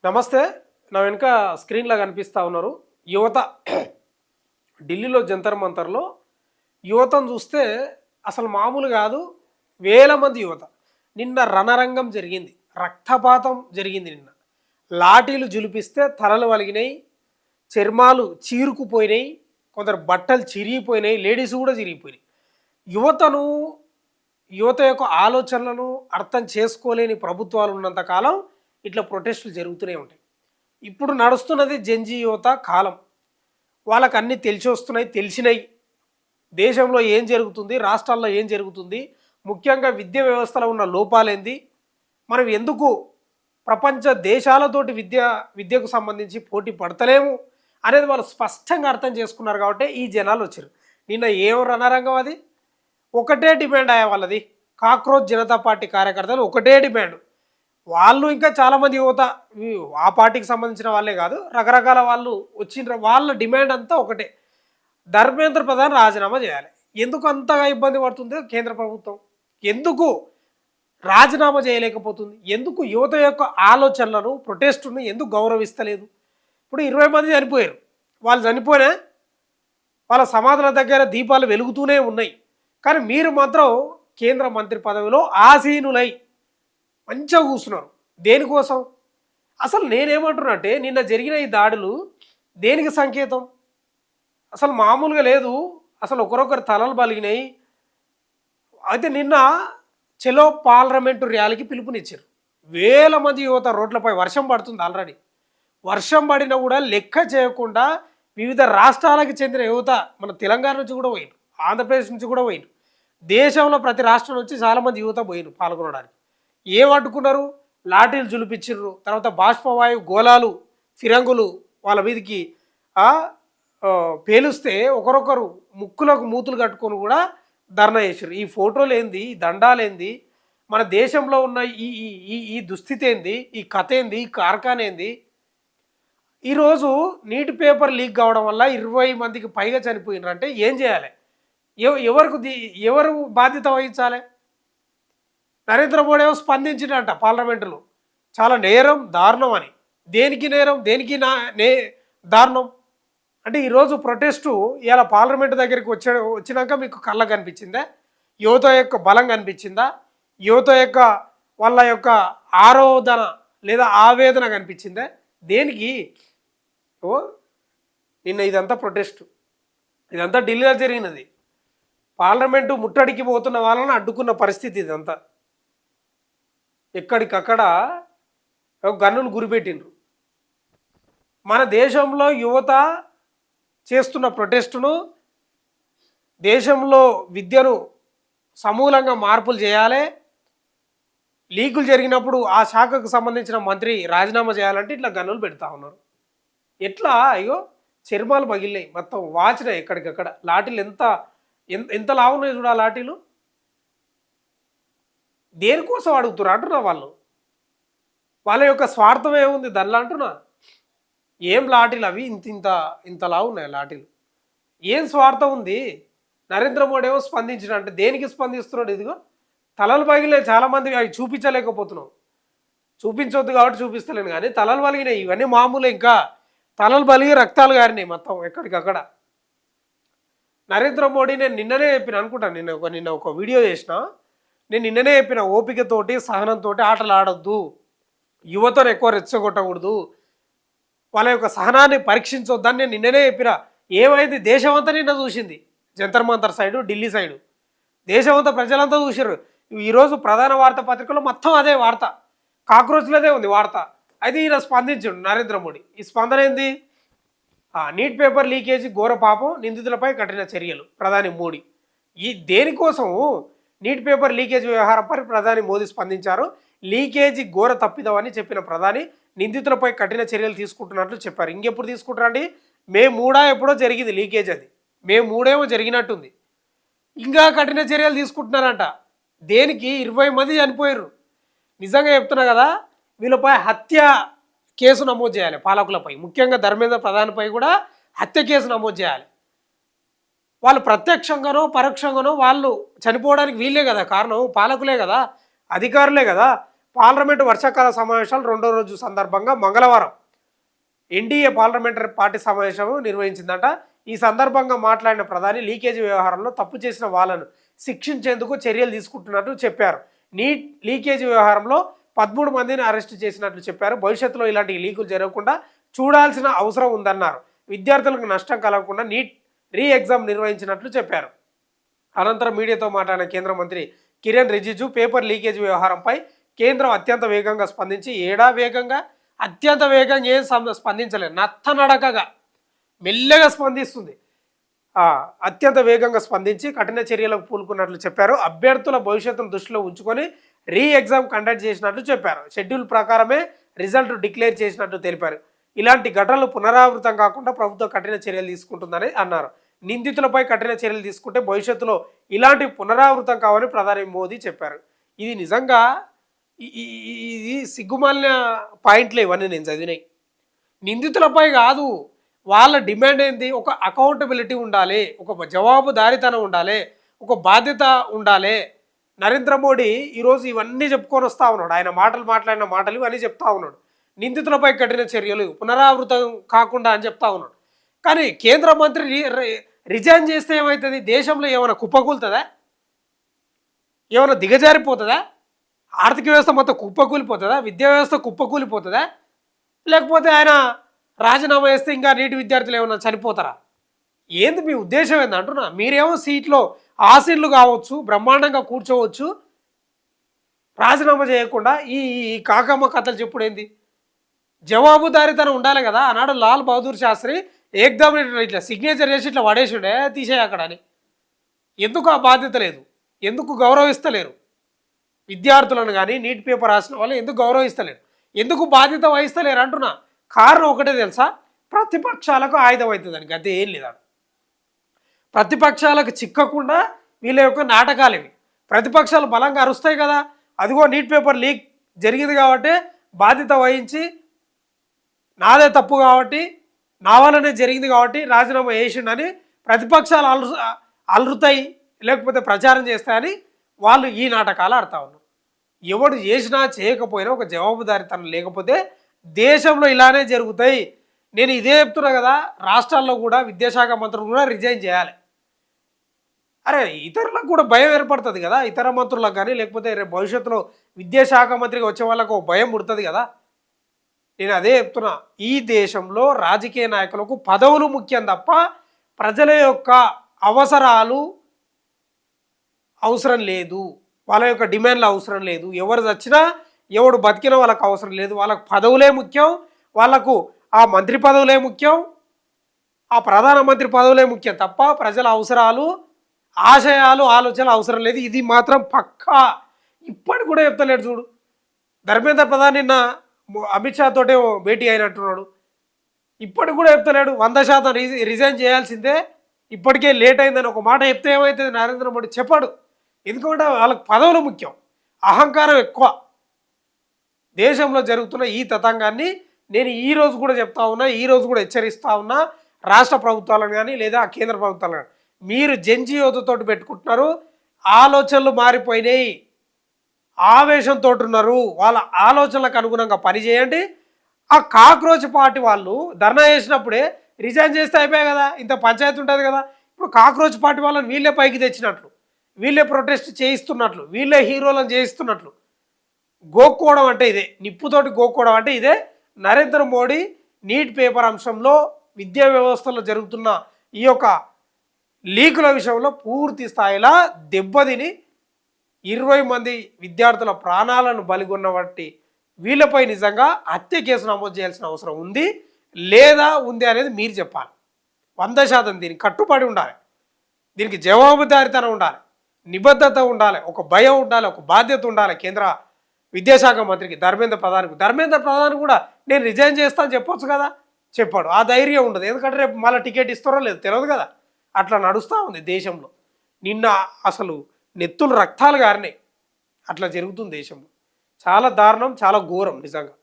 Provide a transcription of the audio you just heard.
నమస్తే. నా వెనుక స్క్రీన్‌లో కనిపిస్తా ఉన్నారు. యువత ఢిల్లీలో జంతర్ మంతర్‌లో యువతను చూస్తే అసలు మామూలు కాదు. వేల మంది యువత. నిన్న రణరంగం జరిగింది. రక్తపాతం జరిగింది నిన్న. లాఠీలు జులిపిస్తే తలలు వలిగినాయి. చర్మాలు చీరుకుపోయినాయి. కొందరు బట్టలు చిరిగిపోయినాయి. లేడీస్ కూడా చిరిగిపోయినాయి. యువతను యువత యొక్క ఆలోచనలను అర్థం చేసుకోలేని ప్రభుత్వాలు ఉన్నంత కాలం ఇట్లా ప్రొటెస్టులు జరుగుతూనే ఉంటాయి. ఇప్పుడు నడుస్తున్నది జెన్‌జీ యువత కాలం. వాళ్ళకి అన్నీ తెలిసొస్తున్నాయి, తెలిసినాయి. దేశంలో ఏం జరుగుతుంది, రాష్ట్రాల్లో ఏం జరుగుతుంది, ముఖ్యంగా విద్యా వ్యవస్థలో ఉన్న లోపాలేంది, మనం ఎందుకు ప్రపంచ దేశాలతోటి విద్యకు సంబంధించి పోటీ పడతలేము అనేది వాళ్ళు స్పష్టంగా అర్థం చేసుకున్నారు కాబట్టి ఈ జనాలు వచ్చారు. నిన్న ఏం రణరంగం అది. ఒకటే డిమాండ్ అయ్యే వాళ్ళది. కాక్రోచ్ జనతా పార్టీ కార్యకర్తలు ఒకటే డిమాండ్. వాళ్ళు ఇంకా చాలామంది యువత ఆ పార్టీకి సంబంధించిన వాళ్ళే కాదు, రకరకాల వాళ్ళు వచ్చిన వాళ్ళ డిమాండ్ అంతా ఒకటే. ధర్మేంద్ర ప్రధాన్ రాజీనామా చేయాలి. ఎందుకు అంతగా ఇబ్బంది పడుతుంది కేంద్ర ప్రభుత్వం? ఎందుకు రాజీనామా చేయలేకపోతుంది? ఎందుకు యువత యొక్క ఆలోచనలను ప్రొటెస్టును ఎందుకు గౌరవిస్తలేదు? ఇప్పుడు 20 మంది చనిపోయారు. వాళ్ళు చనిపోయినా వాళ్ళ సమాధుల దగ్గర దీపాలు వెలుగుతూనే ఉన్నాయి. కానీ మీరు మాత్రం కేంద్ర మంత్రి పదవిలో ఆసీనులై మంచిగా కూర్చున్నారు. దేనికోసం? అసలు నేనేమంటున్నా అంటే నిన్న జరిగిన ఈ దాడులు దేనికి సంకేతం? అసలు మామూలుగా లేదు. అసలు ఒకరొకరు తలలు బలిగినాయి. అయితే నిన్న చెలో పార్లమెంటు ర్యాలీకి పిలుపునిచ్చారు. వేల మంది యువత రోడ్లపై. వర్షం పడుతుంది ఆల్రెడీ. వర్షం పడినా కూడా లెక్క చేయకుండా వివిధ రాష్ట్రాలకు చెందిన యువత మన తెలంగాణ నుంచి కూడా పోయినారు, ఆంధ్రప్రదేశ్ నుంచి కూడా పోయినారు. దేశంలో ప్రతి రాష్ట్రం నుంచి చాలామంది యువత పోయినారు పాల్గొనడానికి. ఏం అడ్డుకున్నారు? లాఠీలు జులిపించారు. తర్వాత బాష్పవాయు గోళాలు ఫిరంగులు వాళ్ళ మీదకి పేలుస్తే ఒకరొకరు ముక్కులకు మూతులు కట్టుకొని కూడా ధర్నా చేశారు. ఈ ఫోటోలు ఏంది, ఈ దండాలేంది, మన దేశంలో ఉన్న ఈ ఈ ఈ దుస్థితి ఏంది, ఈ కథ ఏంది, ఈ కార్ఖాన ఏంది? ఈరోజు నీటి పేపర్ లీక్ కావడం వల్ల 20 మందికి పైగా చనిపోయినారంటే ఏం చేయాలి? ఎవరు బాధ్యత వహించాలి? నరేంద్ర మోడీ ఏమో స్పందించినట్ట పార్లమెంటులో. చాలా నేరం, దారుణం అని. దేనికి నేరం, దేనికి దారుణం అంటే ఈరోజు ప్రొటెస్టు ఇలా పార్లమెంటు దగ్గరికి వచ్చినాక మీకు కళ్ళ కనిపించిందా? యువత యొక్క బలం కనిపించిందా? యువత యొక్క వాళ్ళ యొక్క ఆరోధన లేదా ఆవేదన కనిపించిందా? దేనికి? ఓ నిన్న ఇదంతా ప్రొటెస్టు, ఇదంతా ఢిల్లీలో జరిగినది. పార్లమెంటు ముట్టడికి పోతున్న వాళ్ళని అడ్డుకున్న పరిస్థితి ఇదంతా. ఎక్కడికక్కడ గన్నులు గురిపెట్టిండ్రు. మన దేశంలో యువత చేస్తున్న ప్రొటెస్టును, దేశంలో విద్యను సమూలంగా మార్పులు చేయాలి, లీకులు జరిగినప్పుడు ఆ శాఖకు సంబంధించిన మంత్రి రాజీనామా చేయాలంటే ఇట్లా గన్నులు పెడతా ఉన్నారు. ఎట్లా? అయ్యో చర్మాలు పగిలినాయి, మొత్తం వాచినాయి ఎక్కడికక్కడ. లాఠీలు ఎంత ఎంత లావున్నాయి చూడ లాఠీలు. దేనికోసం అడుగుతున్నారు అంటున్నా వాళ్ళు. వాళ్ళ యొక్క స్వార్థం ఏముంది దానిలో అంటున్నా. ఏం లాఠీలు అవి ఇంత ఇంత ఇంతలా ఉన్నాయి లాఠీలు. ఏం స్వార్థం ఉంది? నరేంద్ర మోడీ ఏమో స్పందించిన అంటే దేనికి స్పందిస్తున్నాడు? ఇదిగో తలలు పగిలే చాలామంది, అవి చూపించలేకపోతున్నావు. చూపించవద్దు కాబట్టి చూపిస్తలేను కానీ తలలు పలిగినాయి. ఇవన్నీ మామూలే. ఇంకా తలలు పలిగి రక్తాలు గారినాయి మొత్తం ఎక్కడికక్కడ. నరేంద్ర మోడీ నేను నిన్ననే చెప్పిన అనుకుంటా, నిన్న ఒక వీడియో చేసిన. నేను నిన్ననే చెప్పిన, ఓపికతోటి సహనంతో ఆటలు ఆడొద్దు, యువతను ఎక్కువ రెచ్చగొట్టకూడదు, వాళ్ళ యొక్క సహనాన్ని పరీక్షించొద్దని నేను నిన్ననే చెప్పిన. ఏమైంది? దేశమంతా నిన్న చూసింది. జంతర్ మంతర్ సైడు, ఢిల్లీ సైడు దేశమంతా ప్రజలంతా చూసారు. ఈరోజు ప్రధాన వార్తాపత్రికలో మొత్తం అదే వార్త, కాక్రోచ్లదే ఉంది వార్త. అయితే ఈయన స్పందించాడు నరేంద్ర మోడీ. ఈ స్పందన ఏంది? నీట్ పేపర్ లీకేజీ ఘోర పాపం, నిందితులపై కఠిన చర్యలు ప్రధాని మోడీ. ఈ దేనికోసం నీట్ పేపర్ లీకేజ్ వ్యవహారంపై ప్రధాని మోదీ స్పందించారు. లీకేజీ ఘోర తప్పిదమని చెప్పిన ప్రధాని నిందితులపై కఠిన చర్యలు తీసుకుంటున్నట్లు చెప్పారు. ఇంకెప్పుడు తీసుకుంటారండి? మే 3 ఎప్పుడో జరిగింది లీకేజ్. అది మే 3 జరిగినట్టుంది. ఇంకా కఠిన చర్యలు తీసుకుంటున్నారంట. దేనికి? 20 మంది చనిపోయారు. నిజంగా చెప్తున్నా కదా, వీళ్ళపై హత్య కేసు నమోదు చేయాలి. పాలకులపై, ముఖ్యంగా ధర్మేంద్ర ప్రధాన్పై కూడా హత్య కేసు నమోదు చేయాలి. వాళ్ళు ప్రత్యక్షంగానో పరోక్షంగానో వాళ్ళు చనిపోవడానికి వీళ్ళే కదా కారణం, పాలకులే కదా, అధికారులే కదా. పార్లమెంటు వర్షాకాల సమావేశాలు రెండో రోజు సందర్భంగా మంగళవారం ఎన్డీఏ పార్లమెంటరీ పార్టీ సమావేశం నిర్వహించిందట. ఈ సందర్భంగా మాట్లాడిన ప్రధాని లీకేజీ వ్యవహారంలో తప్పు చేసిన వాళ్ళను శిక్షించేందుకు చర్యలు తీసుకుంటున్నట్టు చెప్పారు. నీట్ లీకేజీ వ్యవహారంలో 13 మందిని అరెస్టు చేసినట్లు చెప్పారు. భవిష్యత్తులో ఇలాంటి లీకులు జరగకుండా చూడాల్సిన అవసరం ఉందన్నారు. విద్యార్థులకు నష్టం కలగకుండా నీట్ రీ ఎగ్జామ్ నిర్వహించినట్లు చెప్పారు. అనంతరం మీడియాతో మాట్లాడిన కేంద్ర మంత్రి కిరణ్ రిజిజు పేపర్ లీకేజీ వ్యవహారంపై కేంద్రం అత్యంత వేగంగా స్పందించి అత్యంత వేగంగా ఏం స్పందించలేదు, నత్తనడకగా మెల్లగా స్పందిస్తుంది. అత్యంత వేగంగా స్పందించి కఠిన చర్యలకు పూనుకున్నట్లు చెప్పారు. అభ్యర్థుల భవిష్యత్తును దృష్టిలో ఉంచుకొని రీ ఎగ్జామ్ కండక్ట్ చేసినట్లు చెప్పారు. షెడ్యూల్ ప్రకారమే రిజల్ట్ డిక్లేర్ చేసినట్టు తెలిపారు. ఇలాంటి ఘటనలు పునరావృతం కాకుండా ప్రభుత్వం కఠిన చర్యలు తీసుకుంటుందని అన్నారు. నిందితులపై కఠిన చర్యలు తీసుకుంటే భవిష్యత్తులో ఇలాంటి పునరావృతం కావని ప్రధాని మోదీ చెప్పారు. ఇది నిజంగా ఇది సిగ్గుమాలిన పాయింట్లు ఇవన్నీ నేను చదివినాయి. నిందితులపై కాదు, వాళ్ళ డిమాండ్ ఏంది? ఒక అకౌంటబిలిటీ ఉండాలి, ఒక జవాబుదారీతనం ఉండాలి, ఒక బాధ్యత ఉండాలి. నరేంద్ర మోడీ ఈరోజు ఇవన్నీ చెప్పుకొని వస్తూ ఉన్నాడు. ఆయన మాట్లాడిన మాటలు ఇవన్నీ చెప్తా ఉన్నాడు. నిందితులపై కఠిన చర్యలు పునరావృతం కాకుండా అని చెప్తా ఉన్నాడు. కానీ కేంద్ర మంత్రి రిజైన్ చేస్తే ఏమవుతుంది? దేశంలో ఏమైనా కుప్పకూలుతుందా? ఏమైనా దిగజారిపోతుందా? ఆర్థిక వ్యవస్థ మొత్తం కుప్పకూలిపోతుందా? విద్యా వ్యవస్థ కుప్పకూలిపోతుందా? లేకపోతే ఆయన రాజీనామా చేస్తే ఇంకా నీటి విద్యార్థులు ఏమైనా చనిపోతారా? ఏంది మీ ఉద్దేశం ఏంది అంటున్నా? మీరేమో సీట్లో ఆశీర్లు కావచ్చు, బ్రహ్మాండంగా కూర్చోవచ్చు, రాజీనామా చేయకుండా ఈ కాకమ్మ కథలు చెప్పుడు ఏంది? జవాబుదారీతనం ఉండాలి కదా. ఆనాడు లాల్ బహదూర్ శాస్త్రి ఏకదమ్ ఇట్లా సిగ్నేచర్ చేసి ఇట్లా పడేసిండే తీసేయి అక్కడ అని. ఎందుకు ఆ బాధ్యత లేదు? ఎందుకు గౌరవిస్తలేరు? విద్యార్థులను కానీ నీట్ పేపర్ రాసిన వాళ్ళు ఎందుకు గౌరవిస్తలేరు? ఎందుకు బాధ్యత వహిస్తలేరు అంటున్నా. కారణం ఒకటే తెలుసా? ప్రతిపక్షాలకు ఆయుధం అవుతుంది దానికి, అంతే, ఏం లేదా. ప్రతిపక్షాలకు చిక్కకుండా వీళ్ళ యొక్క నాటకాలు ఇవి. ప్రతిపక్షాలు బలంగా అరుస్తాయి కదా, అదిగో నీట్ పేపర్ లీక్ జరిగింది కాబట్టి బాధ్యత వహించి నాదే తప్పు కాబట్టి నా వల్లనే జరిగింది కాబట్టి రాజీనామా చేసిండని ప్రతిపక్షాలు అలురుతాయి, లేకపోతే ప్రచారం చేస్తాయని వాళ్ళు ఈ నాటకాలు ఆడుతూ ఉన్నారు. ఎవడు చేసినా చేయకపోయినా ఒక జవాబుదారీతనం లేకపోతే దేశంలో ఇలానే జరుగుతాయి. నేను ఇదే చెప్తున్నా కదా, రాష్ట్రాల్లో కూడా విద్యాశాఖ మంత్రులు కూడా రిజైన్ చేయాలి. అరే ఇతరులకు కూడా భయం ఏర్పడుతుంది కదా, ఇతర మంత్రులకు కానీ, లేకపోతే రేపు భవిష్యత్తులో విద్యాశాఖ మంత్రిగా వచ్చే వాళ్ళకు భయం పుడుతుంది కదా. నేను అదే చెప్తున్నా, ఈ దేశంలో రాజకీయ నాయకులకు పదవులు ముఖ్యం తప్ప ప్రజల యొక్క అవసరాలు అవసరం లేదు, వాళ్ళ యొక్క డిమాండ్లు అవసరం లేదు. ఎవరు చచ్చినా ఎవడు బతికినా వాళ్ళకు అవసరం లేదు. వాళ్ళకు పదవులే ముఖ్యం, వాళ్ళకు ఆ మంత్రి పదవులే ముఖ్యం, ఆ ప్రధానమంత్రి పదవులే ముఖ్యం తప్ప ప్రజల అవసరాలు, ఆశయాలు, ఆలోచనలు అవసరం లేదు. ఇది మాత్రం పక్కా. ఇప్పటికి కూడా చెప్తలేడు చూడు. ధర్మేంద్ర ప్రధాన్ నిన్న అమిత్ షా తోటే భేటీ అయినట్టున్నాడు. ఇప్పటికి కూడా చెప్తలేడు 100% రిజైన్ చేయాల్సిందే, ఇప్పటికే లేట్ అయిందని ఒక మాట చెప్తే ఏమవుతుంది? నరేంద్ర మోడీ చెప్పాడు. ఎందుకంటే వాళ్ళకి పదవులు ముఖ్యం, అహంకారం ఎక్కువ. దేశంలో జరుగుతున్న ఈ తతంగాన్ని నేను ఈరోజు కూడా చెప్తా ఉన్నా, ఈరోజు కూడా హెచ్చరిస్తూ ఉన్నా రాష్ట్ర ప్రభుత్వాలను కానీ లేదా కేంద్ర ప్రభుత్వాలను కానీ. మీరు జంజీయోధతో పెట్టుకుంటున్నారు, ఆలోచనలు మారిపోయినాయి, ఆవేశంతో ఉన్నారు. వాళ్ళ ఆలోచనలకు అనుగుణంగా పనిచేయండి. ఆ కాక్రోచ్ పార్టీ వాళ్ళు ధర్నా చేసినప్పుడే రిజైన్ చేస్తే అయిపోయాయి కదా, ఇంత పంచాయతీ ఉంటుంది కదా. ఇప్పుడు కాక్రోచ్ పార్టీ వాళ్ళని వీళ్ళే పైకి తెచ్చినట్లు, వీళ్ళే ప్రొటెస్ట్ చేయిస్తున్నట్లు, వీళ్ళే హీరోలను చేయిస్తున్నట్లు గోక్కోవడం అంటే ఇదే. నిప్పుతోటి గోక్కోవడం అంటే ఇదే. నరేంద్ర మోడీ నీట్ పేపర్ అంశంలో విద్యా వ్యవస్థలో జరుగుతున్న ఈ యొక్క లీకుల విషయంలో పూర్తి స్థాయిలో దెబ్బతిని 20 మంది విద్యార్థుల ప్రాణాలను బలిగొన్న బట్టి వీళ్ళపై నిజంగా హత్య కేసు నమోదు చేయాల్సిన అవసరం ఉంది లేదా ఉంది అనేది మీరు చెప్పాలి. 100% దీనికి కట్టుబడి ఉండాలి, దీనికి జవాబుదారీతనం ఉండాలి, నిబద్ధత ఉండాలి, ఒక భయం ఉండాలి, ఒక బాధ్యత ఉండాలి. కేంద్ర విద్యాశాఖ మంత్రికి ధర్మేంద్ర ప్రధాన్ కూడా నేను రిజైన్ చేస్తాను చెప్పొచ్చు కదా, చెప్పాడు. ఆ ధైర్యం ఉండదు, ఎందుకంటే రేపు మళ్ళీ టికెట్ ఇస్తారో లేదు తెలియదు కదా. అట్లా నడుస్తూ ఉంది దేశంలో. నిన్న అసలు నెత్తులు రక్తాలు గారినాయి. అట్లా జరుగుతుంది దేశంలో. చాలా దారుణం, చాలా ఘోరం నిజంగా.